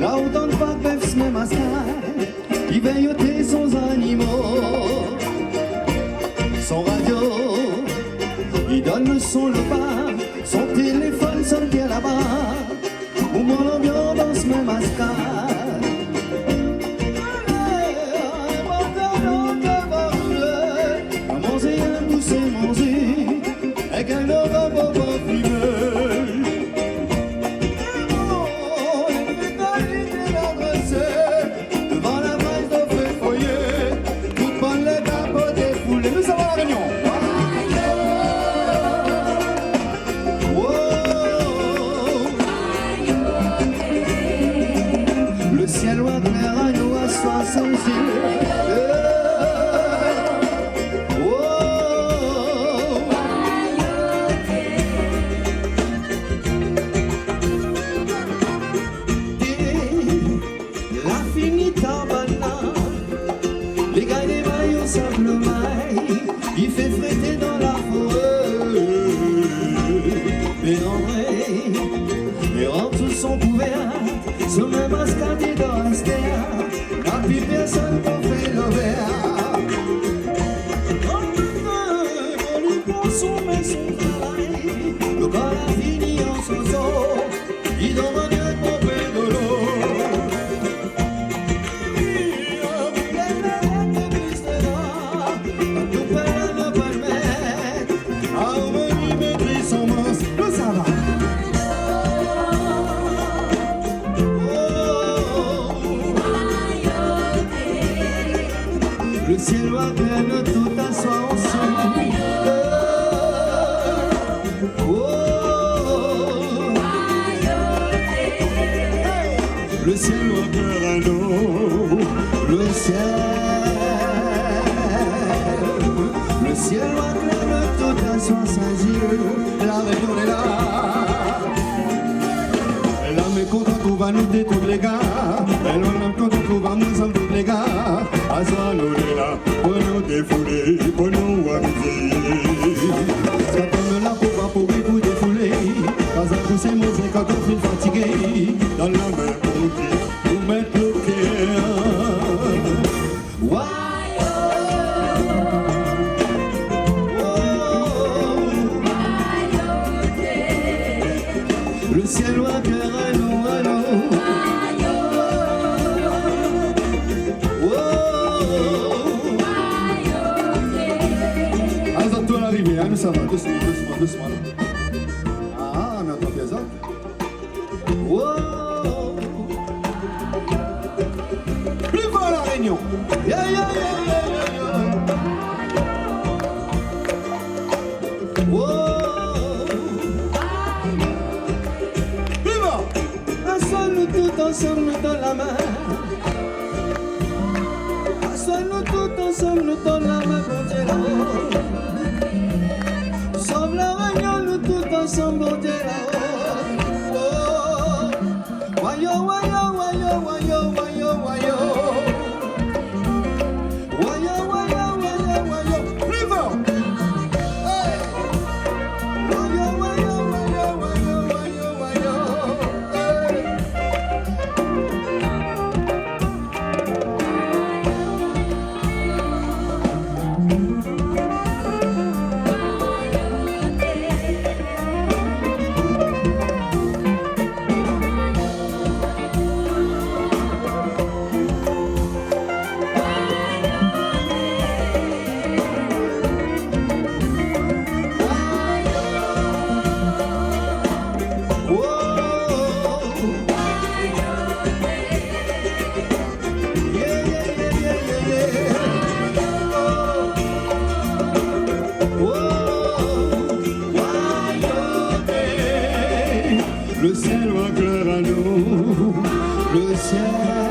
Là où dans le parc peuvent se masquer, il veille sans animaux. Son radio, il donne le son le bas, son téléphone sonne bien là-bas. Où mon ambiance danse me masquade. Manger un poussé manger, et qu'un homme va fumer. Devant la braise de feu foyer, tout le monde les capes défoulées. Nous avons la réunion. Le ciel va clair à nous à 60 yeux. Les gars des maillots simplement, il fait fréter dans la forêt. Mais en vrai, les rangs tous sont couverts, sur le mascadé dans la stère, n'a plus personne qu'on fait l'envers. On lui consomme son travail, le corps a fini en sozo, il demande un copain de l'eau. Le ciel va pleine tout à soi ensemble. Le ciel va plein à nous. Le ciel va plein tout à soi sans yeux. La réunion est là. Elle a mes contents qu'on va nous détruire les gars. Elle en a content qu'on va nous enlever les gars. À ça nous est là, pour nous défouler, pour nous amuser. Ça tombe là pour pas pourrir, pour défouler. Quand ça pousse mon zé, quand on fait fatigué. Dans la main pour dire, pour mettre le cœur. Le ciel va cœur à nous, à nous. Nous ça va, doucement, doucement, doucement. Ah, on entend bien ça. Wow. Plus fort la réunion. Yeah, yeah, yeah, yeah, yeah. Wow. Plus fort. Ensemble, nous tous ensemble, nous dans la main. Ensemble, nous tous ensemble, nous dans la main, bon Dieu là-haut. Sauve la réunion, nous tous ensemble, bon Dieu là-haut. Oh, wayo, wayo, wayo, wayo, wayo, wayo. Wayo, wayo, wayo, wayo. Plus fort. Hey. Wayo, wayo, wayo, wayo, wayo, wayo. Hey. Le ciel va clair à nous, le ciel.